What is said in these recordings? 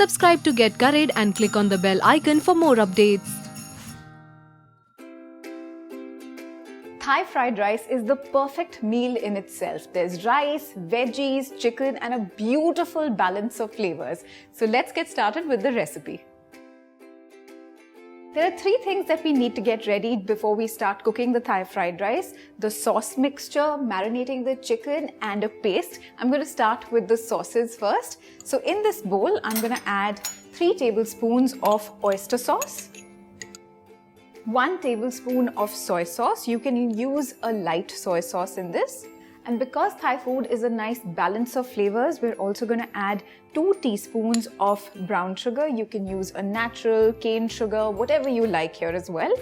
Subscribe to get Curried and click on the bell icon for more updates. Thai fried rice is the perfect meal in itself. There's rice, veggies, chicken, and a beautiful balance of flavors. So let's get started with the recipe. There are 3 things that we need to get ready before we start cooking the Thai fried rice: the sauce mixture, marinating the chicken, and a paste. I'm going to start with the sauces first. So in this bowl, I'm going to add 3 tablespoons of oyster sauce, 1 tablespoon of soy sauce. You can use a light soy sauce in this. And because Thai food is a nice balance of flavors, we're also going to add 2 teaspoons of brown sugar. You can use a natural, cane sugar, whatever you like here as well.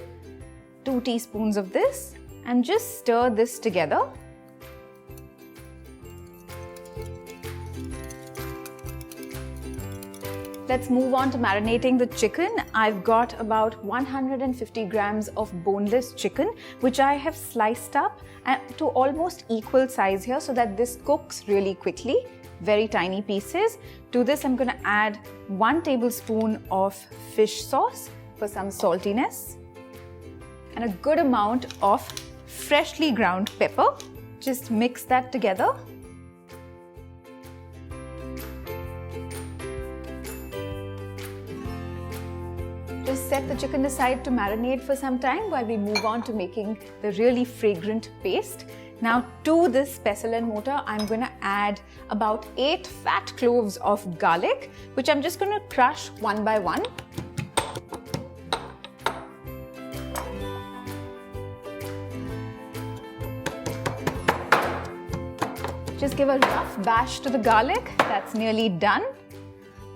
2 teaspoons of this, and just stir this together. Let's move on to marinating the chicken. I've got about 150 grams of boneless chicken, which I have sliced up to almost equal size here so that this cooks really quickly. Very tiny pieces. To this, I'm going to add 1 tablespoon of fish sauce for some saltiness, and a good amount of freshly ground pepper. Just mix that together. Just set the chicken aside to marinate for some time while we move on to making the really fragrant paste. Now to this pestle and mortar, I'm going to add about 8 fat cloves of garlic, which I'm just going to crush one by one. Just give a rough bash to the garlic. That's nearly done.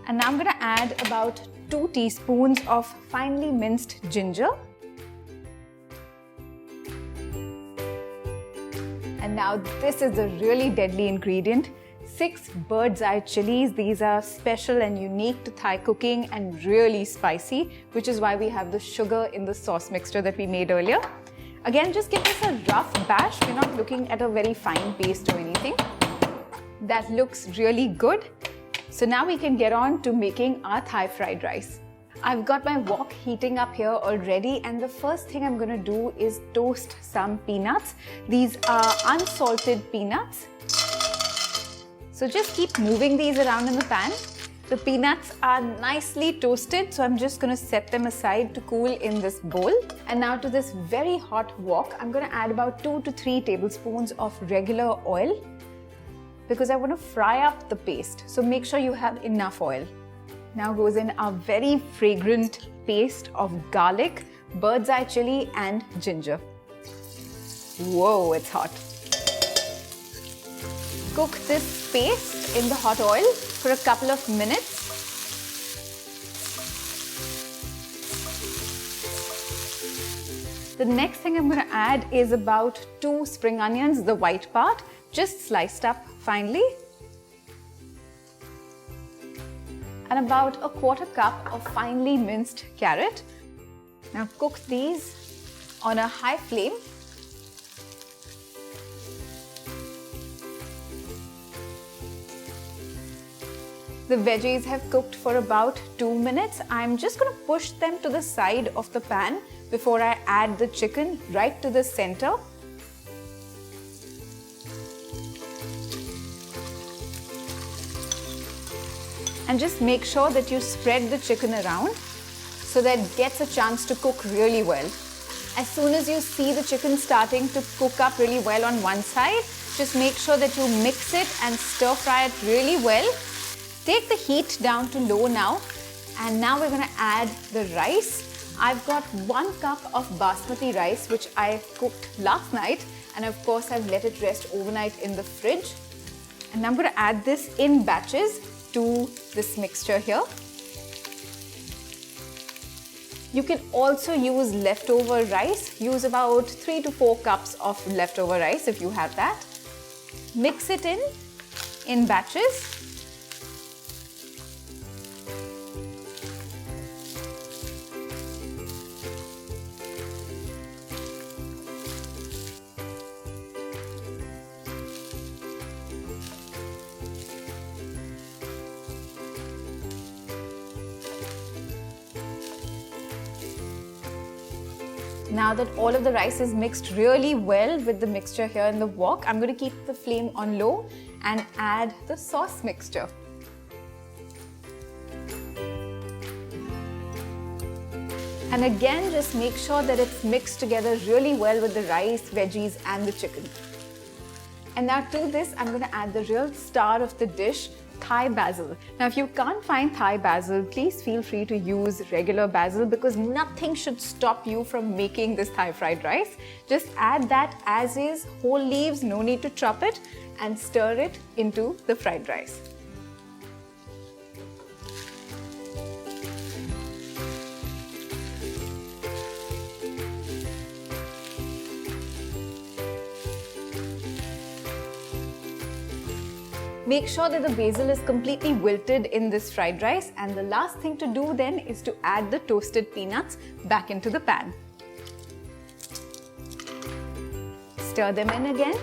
And now I'm going to add about 2 teaspoons of finely minced ginger. And now this is the really deadly ingredient: 6 bird's eye chilies. These are special and unique to Thai cooking and really spicy, which is why we have the sugar in the sauce mixture that we made earlier. Again, just give this a rough bash. We're not looking at a very fine paste or anything. That looks really good. So now we can get on to making our Thai fried rice. I've got my wok heating up here already, and the first thing I'm going to do is toast some peanuts. These are unsalted peanuts. So just keep moving these around in the pan. The peanuts are nicely toasted, so I'm just going to set them aside to cool in this bowl. And now to this very hot wok, I'm going to add about 2 to 3 tablespoons of regular oil, because I want to fry up the paste. So make sure you have enough oil. Now goes in our very fragrant paste of garlic, bird's eye chili, and ginger. Whoa, it's hot. Cook this paste in the hot oil for a couple of minutes. The next thing I'm going to add is about 2 spring onions, the white part, just sliced up finely, and about a 1/4 cup of finely minced carrot. Now cook these on a high flame. The veggies have cooked for about 2 minutes. I'm just going to push them to the side of the pan before I add the chicken right to the center. And just make sure that you spread the chicken around so that it gets a chance to cook really well. As soon as you see the chicken starting to cook up really well on one side, just make sure that you mix it and stir fry it really well. Take the heat down to low now, and now we're going to add the rice. I've got 1 cup of Basmati rice, which I cooked last night, and of course I've let it rest overnight in the fridge. And I'm going to add this in batches to this mixture here. You can also use leftover rice. Use about 3 to 4 cups of leftover rice if you have that. Mix it in batches. Now that all of the rice is mixed really well with the mixture here in the wok, I'm going to keep the flame on low and add the sauce mixture. And again, just make sure that it's mixed together really well with the rice, veggies and the chicken. And now to this, I'm going to add the real star of the dish, Thai Basil. Now if you can't find Thai Basil, please feel free to use regular basil because nothing should stop you from making this Thai fried rice. Just add that as is, whole leaves, no need to chop it, and stir it into the fried rice. Make sure that the basil is completely wilted in this fried rice, and the last thing to do then is to add the toasted peanuts back into the pan. Stir them in again.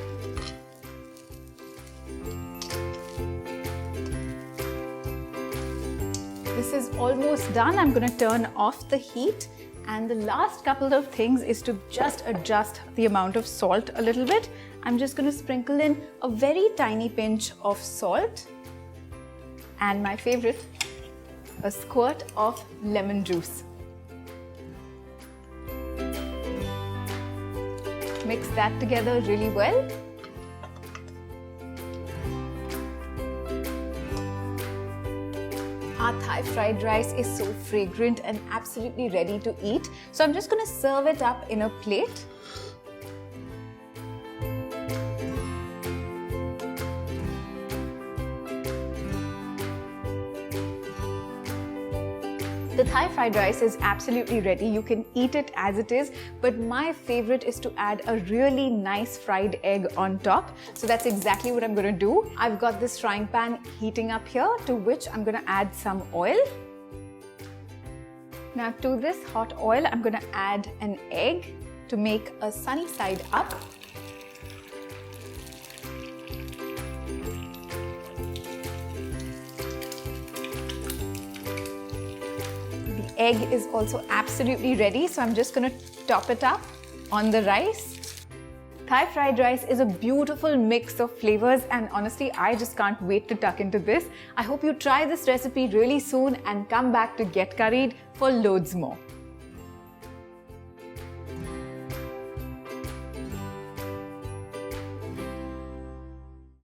This is almost done. I'm going to turn off the heat. And the last couple of things is to just adjust the amount of salt a little bit. I'm just going to sprinkle in a very tiny pinch of salt. And my favorite, a squirt of lemon juice. Mix that together really well. Our Thai fried rice is so fragrant and absolutely ready to eat. So I'm just going to serve it up in a plate. The Thai fried rice is absolutely ready. You can eat it as it is, but my favorite is to add a really nice fried egg on top. So that's exactly what I'm going to do. I've got this frying pan heating up here, to which I'm going to add some oil. Now to this hot oil, I'm going to add an egg to make a sunny side up. Egg is also absolutely ready, so I'm just going to top it up on the rice. Thai fried rice is a beautiful mix of flavors, and honestly, I just can't wait to tuck into this. I hope you try this recipe really soon and come back to Get Curried for loads more.